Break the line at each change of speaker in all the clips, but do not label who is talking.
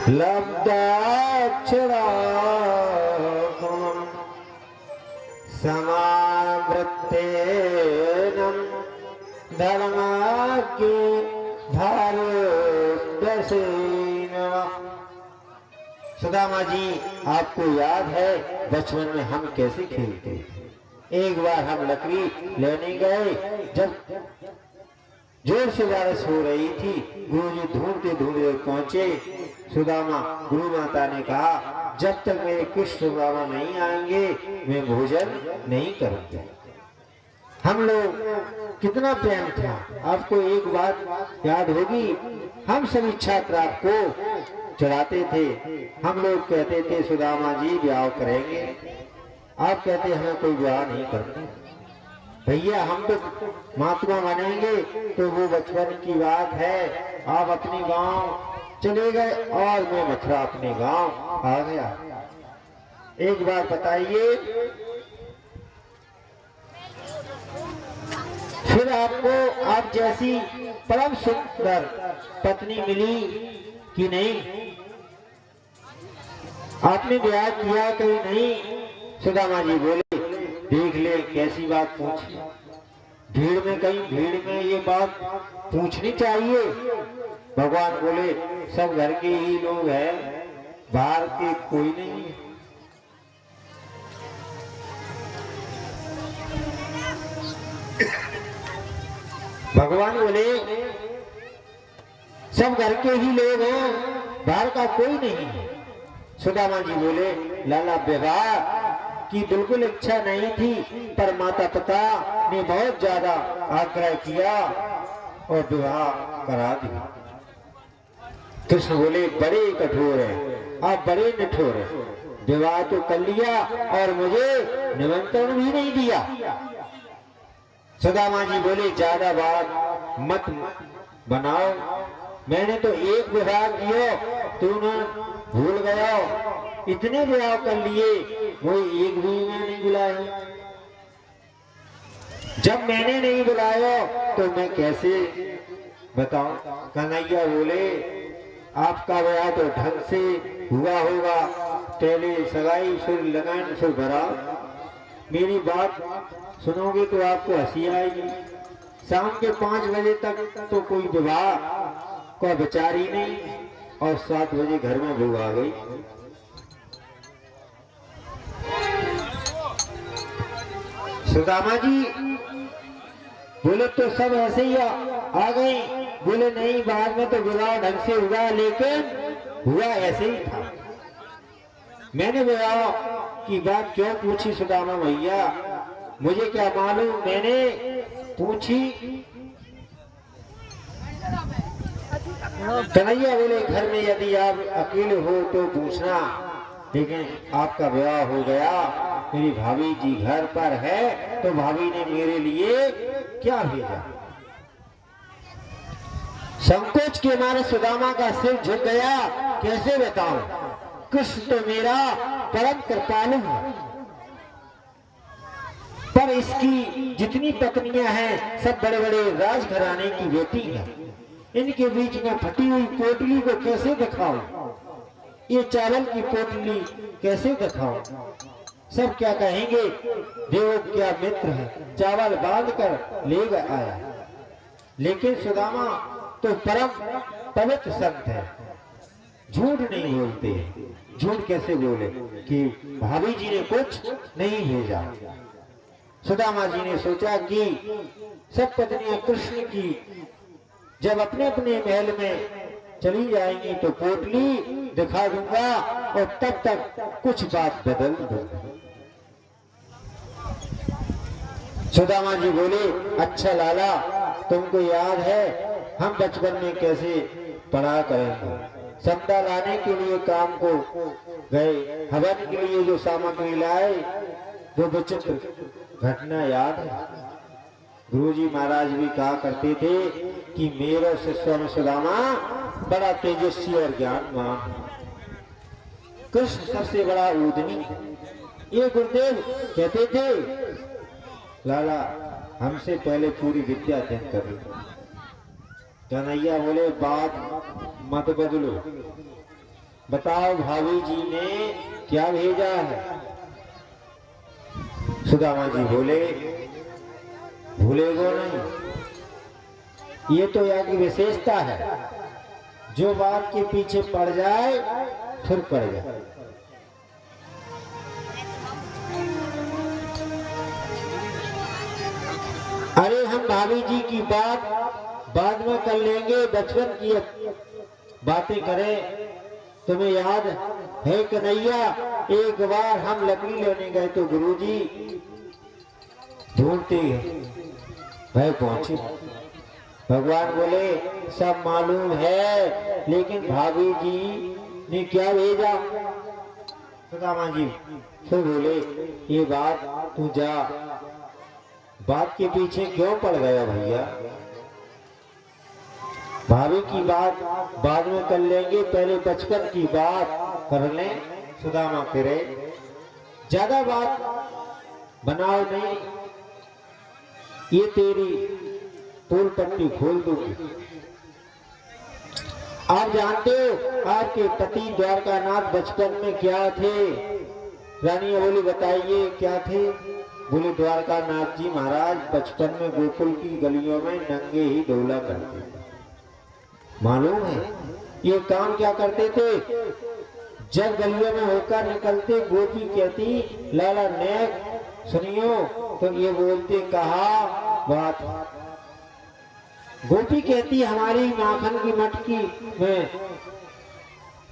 लब्धाक्षराणं समावृत्तेनं धर्माज्ञे भारतदेशेन। सुदामा जी, आपको याद है बचपन में हम कैसे खेलते थे? एक बार हम लकड़ी लेने गए, जब जोर से बारिश हो रही थी, गुरुजी ढूंढते ढूंढते पहुंचे। सुदामा, गुरु माता ने कहा, जब तक मेरे कृष्ण बाबा नहीं आएंगे मैं भोजन नहीं करूंगा। हम लोग कितना प्रेम था। आपको एक बात याद होगी, हम सभी छात्र आपको चढ़ाते थे। हम लोग कहते थे सुदामा जी ब्याह करेंगे, आप कहते हमें कोई ब्याह नहीं करते। भैया हम तो महात्मा बनेंगे, तो वो बचपन की बात है। आप अपने गांव चले गए और मैं मथुरा अपने गांव आ गया। एक बार बताइए, फिर आपको आप जैसी परम सुंदर पत्नी मिली कि नहीं? आपने ब्याह किया कि नहीं? सुदामा जी बोले, देख ले कैसी बात पूछी। भीड़ में ये बात पूछनी चाहिए। भगवान बोले, सब घर के ही लोग हैं, बाहर के कोई नहीं है। भगवान बोले, सब घर के ही लोग हैं, बाहर का कोई नहीं है। सुदामा जी बोले, लाला विवाह की बिल्कुल इच्छा नहीं थी, पर माता पिता ने बहुत ज्यादा आग्रह किया और विवाह करा दिया। कृष्ण बोले, बड़े कठोर है, आप बड़े निठोर है। विवाह तो कर लिया और मुझे निमंत्रण भी नहीं दिया। सुदामा जी बोले, ज्यादा बात मत बनाओ, मैंने तो एक विवाह किया, तूने भूल गया। इतने विवाह कर लिए, कोई एक भी नहीं बुलाया। जब मैंने नहीं बुलाया तो मैं कैसे बताऊं? कन्हैया बोले, आपका विवाह तो ढंग से हुआ होगा, पहले सगाई फिर लगन फिर भरा। मेरी बात सुनोगे तो आपको हंसी आएगी। शाम के 5 बजे तक तो कोई विवाह का विचार ही नहीं, और 7 बजे घर में बहू आ गई। सुदामा जी बोले, तो सब ऐसे ही आ गई? बोले, नहीं, बाद में तो विवाह ढंग से हुआ, लेकिन हुआ ऐसे ही था। मैंने विवाह की बात क्यों पूछी सुदामा भैया, मुझे क्या मालूम, मैंने पूछी। कन्हैया बोले, घर में यदि आप अकेले हो तो पूछना, लेकिन आपका विवाह हो गया, मेरी भाभी जी घर पर है, तो भाभी ने मेरे लिए क्या भेजा? संकोच के मारे सुदामा का सिर झुक गया। कैसे बताऊं, कृष्ण तो मेरा परम कृपालु है, पर इसकी जितनी पत्नियां हैं सब बड़े बड़े राजघराने की बेटी हैं। इनके बीच में फटी हुई पोटली को कैसे दिखाऊं? ये चावल की पोटली कैसे दिखाऊं? सब क्या कहेंगे, देव क्या मित्र है, चावल बांध कर ले आया। लेकिन सुदामा तो परम पवित्र संत है, झूठ नहीं बोलते। झूठ कैसे बोले कि भाभी जी ने कुछ नहीं भेजा? सुदामा जी ने सोचा कि सब पत्नियां कृष्ण की जब अपने अपने महल में चली जाएंगी तो पोटली दिखा दूंगा, और तब तक कुछ बात बदल दूंगा। सुदामा जी बोले, अच्छा लाला, तुमको याद है हम बचपन में कैसे पढ़ा करेंगे? संदा लाने के लिए काम को गए, हवन के लिए जो सामग्री लाए, वो विचित्र घटना याद है। गुरुजी महाराज भी कहा करते थे कि मेरा शिष्य सुदामा बड़ा तेजस्वी और ज्ञानवान है, कृष्ण सबसे बड़ा उद्यमी। ये गुरुदेव कहते थे, लाला हमसे पहले पूरी विद्या अध्ययन कर लो। कन्हैया बोले, बात मत बदलो, बताओ भाभी जी ने क्या भेजा है? सुदामा जी बोले, भूलेगो नहीं, ये तो यहाँ की विशेषता है, जो बात के पीछे पड़ जाए फिर पड़ जाए। अरे हम भाभी जी की बात बाद में कर लेंगे, बचपन की बातें करें। तुम्हें याद है कन्हैया, एक बार हम लकड़ी लेने गए तो गुरुजी ढूंढते भय पहुंचे। भगवान बोले सब मालूम है, लेकिन भाभी जी ने क्या भेजा? सुदामा जी फिर बोले, ये बात तू जा, बात के पीछे क्यों पड़ गया भैया? भाभी की बात बाद में कर लेंगे, पहले बचपन की बात कर लें। सुदामा फिरे, ज्यादा बात बनाओ नहीं, ये तेरी तोल पट्टी खोल दूंगी। आप जानते हो आपके पति द्वारकानाथ बचपन में क्या थे? रानी बोली बताइए क्या थे? बोले द्वारकानाथ जी महाराज बचपन में गोकुल की गलियों में नंगे ही डोला करते थे। मालूम है ये काम क्या करते थे? जब गलियों में होकर निकलते गोपी कहती लाला नेक सुनियो, तो ये बोलते कहा बात। गोपी कहती हमारी माखन की मटकी में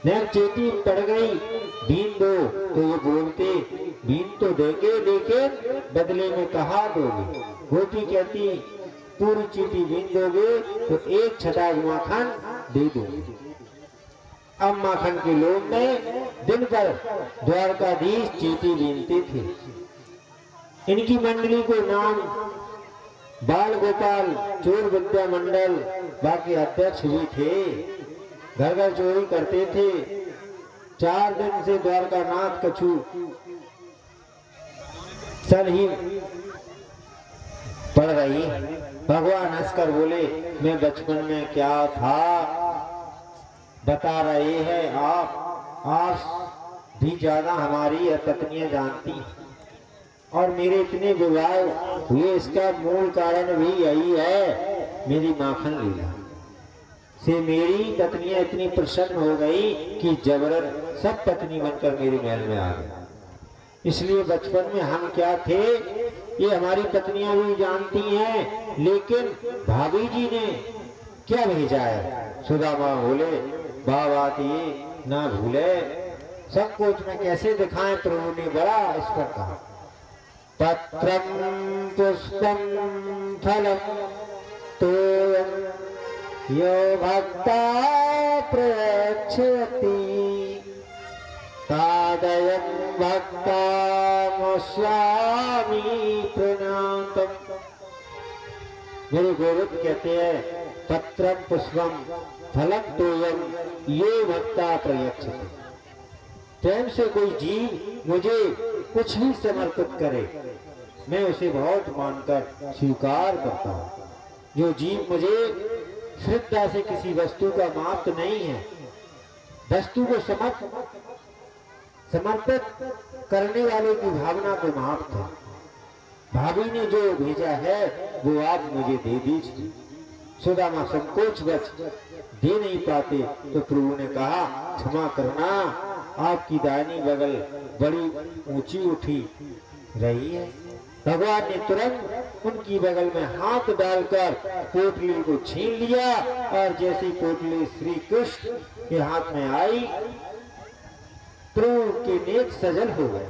नेक चेटी पड़ गई, बीन दो, तो ये बोलते बीन तो देंगे लेकिन बदले में कहा दोगे? गोपी कहती पूरी चीटी बीन दोगे तो एक छटाक माखन दे दूंगी। अब माखन के लोग में दिन भर द्वारकाधीश चीटी बीनते थे। इनकी मंडली को नाम बाल गोपाल चोर विद्या मंडल, बाकी अध्यक्ष भी थे। घर घर चोरी करते थे। 4 दिन से द्वारकानाथ कछु चल ही पड़ रही। भगवान हंसकर बोले मैं बचपन में क्या था बता रहे हैं आप भी ज्यादा हमारी पत्नियां जानती, और मेरे इतने विवाह हुए इसका मूल कारण भी यही है, मेरी माखन लीला से मेरी पत्नियां इतनी प्रसन्न हो गई कि जबरन सब पत्नी बनकर मेरे महल में आ गई। इसलिए बचपन में हम क्या थे ये हमारी पत्नियां भी जानती हैं, लेकिन भाभी जी ने क्या भेजा है? सुदामा बोले बात ये ना भूले, सब कुछ में कैसे दिखाएं? प्रभु ने बड़ा इस पर कहा, पत्रम पुष्पम फलम तोयं यो भक्ता प्रयच्छति तादयं भक्तां स्वामी प्रणातम्। गुरु गोविंद कहते हैं पत्रम पुष्पम फलम तोयम ये भक्ता प्रयच्छति। प्रेम से कोई जीव मुझे कुछ भी समर्पित करे मैं उसे बहुत मानकर स्वीकार करता हूँ। जो जीव मुझे श्रद्धा से किसी वस्तु का मात्र नहीं है, वस्तु को समर्पित करने वाले की भावना को महत्व है। भाभी ने जो भेजा है वो आप मुझे दे दीजिए। सुदामा संकोच बच दे नहीं पाते तो प्रभु ने कहा क्षमा करना, आपकी दाहिनी बगल बड़ी ऊंची उठी रही है। भगवान ने तुरंत उनकी बगल में हाथ डालकर पोटली को छीन लिया, और जैसी पोटली श्री कृष्ण के हाथ में आई प्रभु के नेत्र सजल हो गए।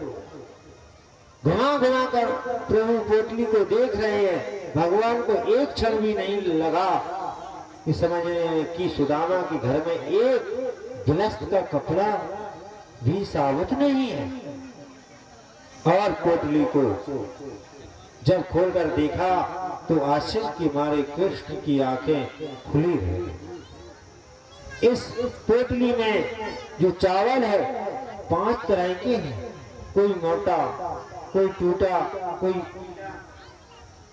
घुमा घुमा कर प्रभु पोटली को देख रहे हैं। भगवान को एक क्षण भी नहीं लगा कि समझने कि सुदामा के घर में एक गिलस्त का कपड़ा भी साबुत नहीं है। और पोटली को जब खोलकर देखा तो आश्चर्य के मारे कृष्ण की आंखें खुली रही। इस पोटली में जो चावल है 5 तरह के हैं, कोई मोटा, कोई टूटा,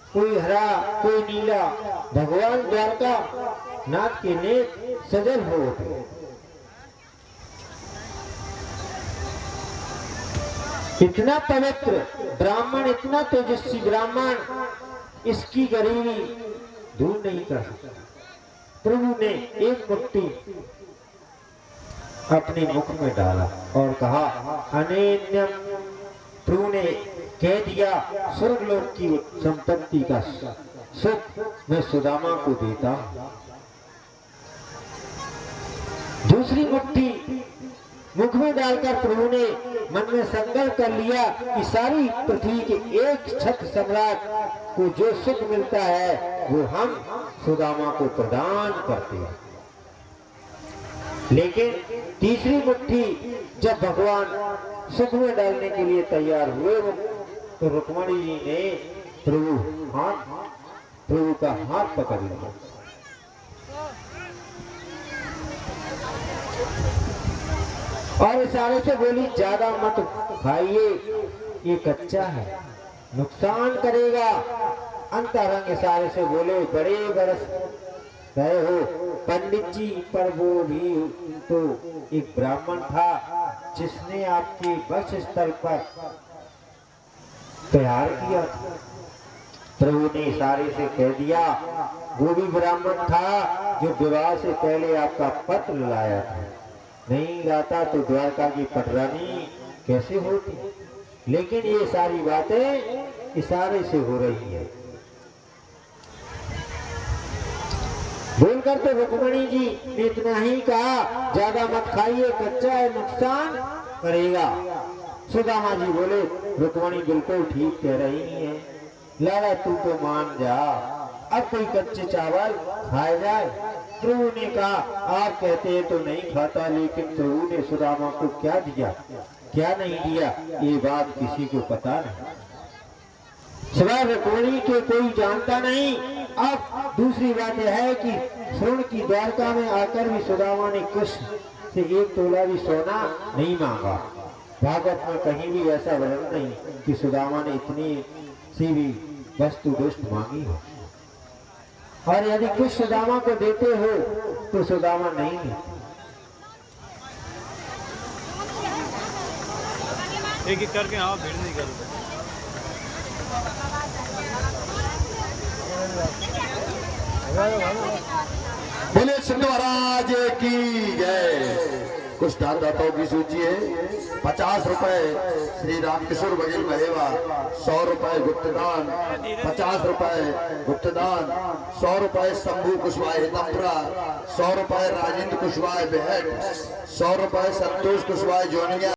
कोई हरा, कोई नीला। भगवान द्वारका नाथ के नेत्र सजल हो उठे। इतना पवित्र ब्राह्मण, इतना तेजस्वी ब्राह्मण, इसकी गरीबी दूर नहीं कर सकता। प्रभु ने एक मुट्ठी अपने मुख में डाला और कहा अनेन्यम। प्रभु ने कह दिया स्वर्गलोक की संपत्ति का सुख मैं सुदामा को देता हूं। दूसरी मुट्ठी मुख में डालकर प्रभु ने मन में संकल्प कर लिया कि सारी पृथ्वी के एक छत्र सम्राट को जो सुख मिलता है वो हम सुदामा को प्रदान करते हैं। लेकिन तीसरी मुट्ठी जब भगवान सुख में डालने के लिए तैयार हुए तो रुक्मणी जी ने प्रभु का हाथ पकड़ लिया और इशारे से बोली ज्यादा मत खाइए, ये कच्चा है, नुकसान करेगा। अंतरंग इशारे से बोले बड़े बरस गए हो पंडित जी, पर वो भी तो एक ब्राह्मण था जिसने आपके वक्ष स्थल पर तैयार किया था। प्रभु ने इशारे से कह दिया वो भी ब्राह्मण था जो विवाह से पहले आपका पत्र लाया था। नहीं लाता तो द्वारका की पटरानी कैसे होती। लेकिन ये सारी बातें इशारे से हो रही है। बोलकर तो रुक्मणी जी ने इतना ही कहा ज्यादा मत खाइए, कच्चा है, नुकसान करेगा। सुदामा जी बोले रुक्मणी बिल्कुल ठीक कह रही है, लाला तू तो मान जा, अब कोई कच्चे चावल खाए जाए। प्रभु ने कहा आप कहते हैं तो नहीं खाता, लेकिन प्रभु ने सुदामा को क्या दिया क्या नहीं दिया ये बात किसी को पता नहीं, सिवाय रुक्मणी के कोई जानता नहीं। अब दूसरी बात यह है कि श्रवण की द्वारका में आकर भी सुदामा ने कृष्ण से एक तोला भी सोना नहीं मांगा। भागवत में कहीं भी ऐसा वर्णन नहीं कि सुदामा ने इतनी सी भी वस्तु दुष्ट मांगी हो। और यदि कुछ सुदामा को देते हो तो सुदामा नहीं देते।
एक एक करके हाँ भीड़ नहीं करते।
बोले सिंध महाराज की जय। कुछ दान दाताओं की सूची है। 50 रुपए श्री रामकिशोर बघेल महेवा, 100 रुपए गुप्तदान, 50 रुपए गुप्तदान, 100 रुपए शंभू कुशवाहा हितमपुरा, 100 रुपए राजेंद्र कुशवाहा बेहट, 100 रुपए संतोष कुशवाहा जोनिया।